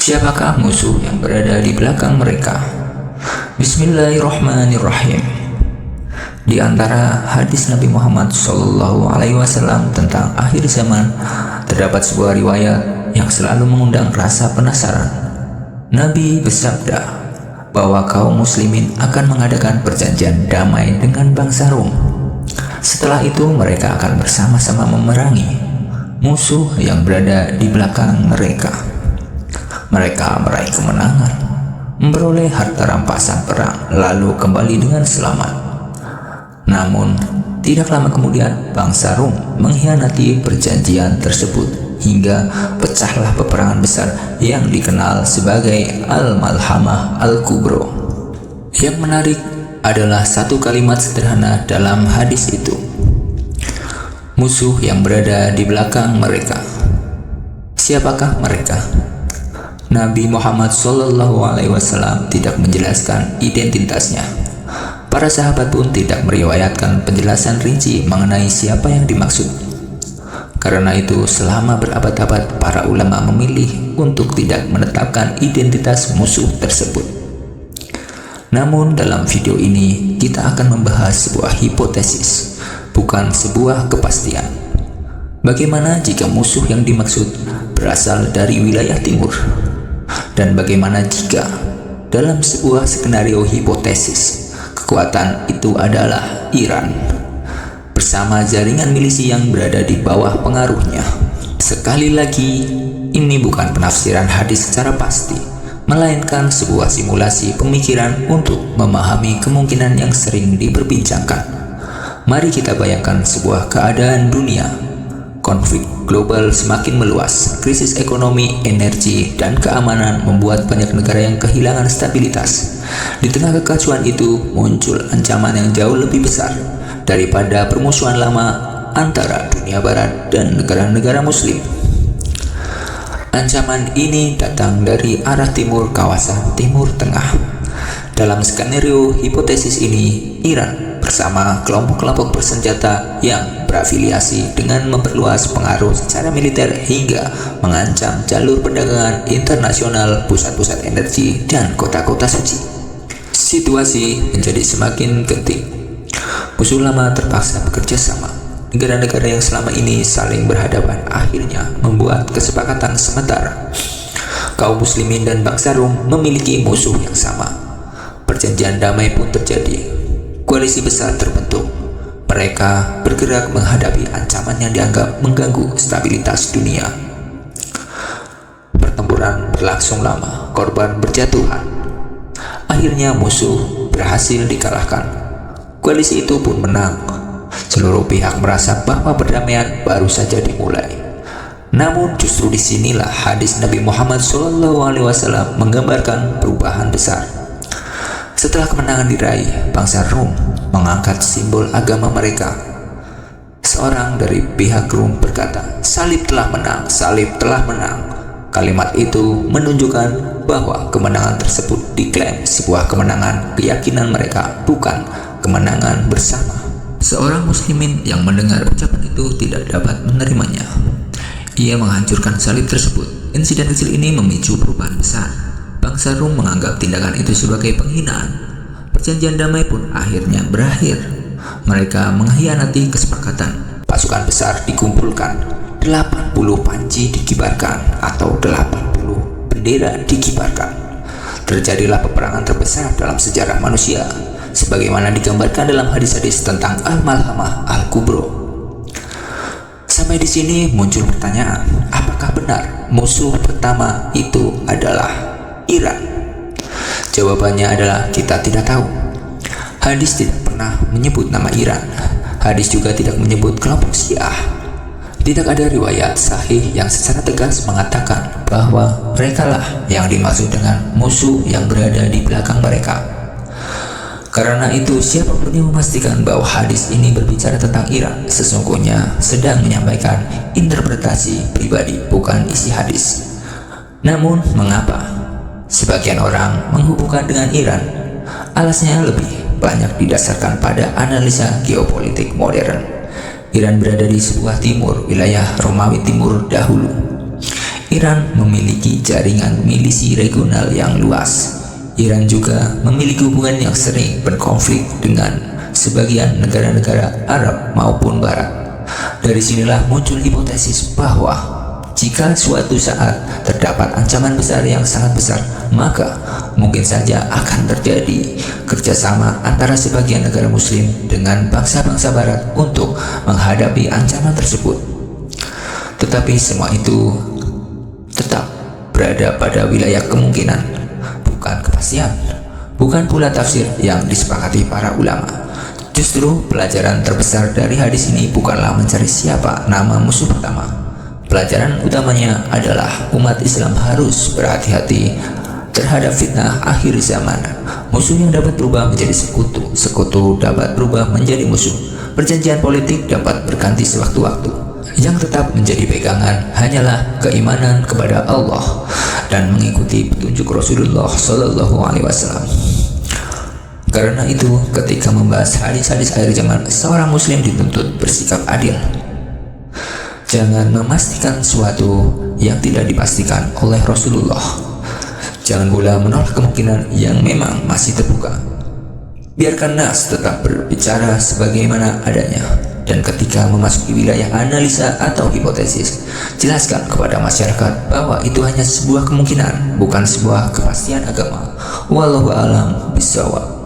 Siapakah musuh yang berada di belakang mereka? Bismillahirrahmanirrahim. Di antara hadis Nabi Muhammad SAW tentang akhir zaman, terdapat sebuah riwayat yang selalu mengundang rasa penasaran. Nabi bersabda bahwa kaum muslimin akan mengadakan perjanjian damai dengan bangsa Rum. Setelah itu mereka akan bersama-sama memerangi musuh yang berada di belakang mereka. Mereka meraih kemenangan, memperoleh harta rampasan perang, lalu kembali dengan selamat. Namun, tidak lama kemudian bangsa Rum mengkhianati perjanjian tersebut hingga pecahlah peperangan besar yang dikenal sebagai Al-Malhamah Al-Kubro. Yang menarik adalah satu kalimat sederhana dalam hadis itu. Musuh yang berada di belakang mereka. Siapakah mereka? Nabi Muhammad SAW tidak menjelaskan identitasnya. Para sahabat pun tidak meriwayatkan penjelasan rinci mengenai siapa yang dimaksud. Karena itu, selama berabad-abad para ulama memilih untuk tidak menetapkan identitas musuh tersebut. Namun dalam video ini kita akan membahas sebuah hipotesis, bukan sebuah kepastian. Bagaimana jika musuh yang dimaksud berasal dari wilayah timur? Dan bagaimana jika dalam sebuah skenario hipotesis kekuatan itu adalah Iran bersama jaringan milisi yang berada di bawah pengaruhnya? Sekali lagi, ini bukan penafsiran hadis secara pasti, melainkan sebuah simulasi pemikiran untuk memahami kemungkinan yang sering diperbincangkan. Mari kita bayangkan sebuah keadaan dunia. Konflik global semakin meluas, krisis ekonomi, energi, dan keamanan membuat banyak negara yang kehilangan stabilitas. Di tengah kekacauan itu, muncul ancaman yang jauh lebih besar daripada permusuhan lama antara dunia barat dan negara-negara muslim. Ancaman ini datang dari arah timur kawasan Timur Tengah. Dalam skenario hipotesis ini, Iran bersama kelompok-kelompok bersenjata yang berafiliasi dengan memperluas pengaruh secara militer hingga mengancam jalur perdagangan internasional, pusat-pusat energi, dan kota-kota suci. Situasi menjadi semakin genting. Musuh lama terpaksa bekerja sama. Negara-negara yang selama ini saling berhadapan akhirnya membuat kesepakatan sementara. Kaum muslimin dan bangsa Rum memiliki musuh yang sama. Perjanjian damai pun terjadi. Koalisi besar terbentuk. Mereka bergerak menghadapi ancaman yang dianggap mengganggu stabilitas dunia. Pertempuran berlangsung lama, korban berjatuhan. Akhirnya musuh berhasil dikalahkan. Koalisi itu pun menang. Seluruh pihak merasa bahwa perdamaian baru saja dimulai. Namun justru disinilah hadis Nabi Muhammad SAW menggambarkan perubahan besar. Setelah kemenangan diraih, bangsa Rum mengangkat simbol agama mereka. Seorang dari pihak Rum berkata, "Salib telah menang, salib telah menang." Kalimat itu menunjukkan bahwa kemenangan tersebut diklaim sebuah kemenangan keyakinan mereka, bukan kemenangan bersama. Seorang muslimin yang mendengar ucapan itu tidak dapat menerimanya. Ia menghancurkan salib tersebut. Insiden kecil ini memicu perubahan besar. Bangsa Rum menganggap tindakan itu sebagai penghinaan. Perjanjian damai pun akhirnya berakhir. Mereka mengkhianati kesepakatan. Pasukan besar dikumpulkan, 80 panji dikibarkan atau 80 bendera dikibarkan. Terjadilah peperangan terbesar dalam sejarah manusia, sebagaimana digambarkan dalam hadis-hadis tentang Al-Malhamah Al-Kubro. Sampai di sini muncul pertanyaan, apakah benar musuh pertama itu adalah Iran? Jawabannya adalah kita tidak tahu. Hadis tidak pernah menyebut nama Iran. Hadis juga tidak menyebut kelompok Syiah. Tidak ada riwayat sahih yang secara tegas mengatakan bahwa merekalah yang dimaksud dengan musuh yang berada di belakang mereka. Karena itu, siapapun yang memastikan bahwa hadis ini berbicara tentang Iran sesungguhnya sedang menyampaikan interpretasi pribadi, bukan isi hadis. Namun, mengapa sebagian orang menghubungkan dengan Iran? Alasnya lebih banyak didasarkan pada analisa geopolitik modern. Iran berada di sebuah timur, wilayah Romawi Timur dahulu. Iran memiliki jaringan milisi regional yang luas. Iran juga memiliki hubungan yang sering berkonflik dengan sebagian negara-negara Arab maupun Barat. Dari sinilah muncul hipotesis bahwa jika suatu saat terdapat ancaman besar yang sangat besar, maka mungkin saja akan terjadi kerjasama antara sebagian negara muslim dengan bangsa-bangsa Barat untuk menghadapi ancaman tersebut. Tetapi semua itu tetap berada pada wilayah kemungkinan, bukan kepastian, bukan pula tafsir yang disepakati para ulama. Justru pelajaran terbesar dari hadis ini bukanlah mencari siapa nama musuh pertama. Pelajaran utamanya adalah umat Islam harus berhati-hati terhadap fitnah akhir zaman. Musuh yang dapat berubah menjadi sekutu, sekutu dapat berubah menjadi musuh. Perjanjian politik dapat berganti sewaktu-waktu. Yang tetap menjadi pegangan hanyalah keimanan kepada Allah dan mengikuti petunjuk Rasulullah Shallallahu Alaihi Wasallam. Karena itu, ketika membahas hadis-hadis akhir zaman, seorang muslim dituntut bersikap adil. Jangan memastikan sesuatu yang tidak dipastikan oleh Rasulullah. Jangan pula menolak kemungkinan yang memang masih terbuka. Biarkan nas tetap berbicara sebagaimana adanya. Dan ketika memasuki wilayah analisa atau hipotesis, jelaskan kepada masyarakat bahwa itu hanya sebuah kemungkinan, bukan sebuah kepastian agama. Wallahu a'lam bishawab.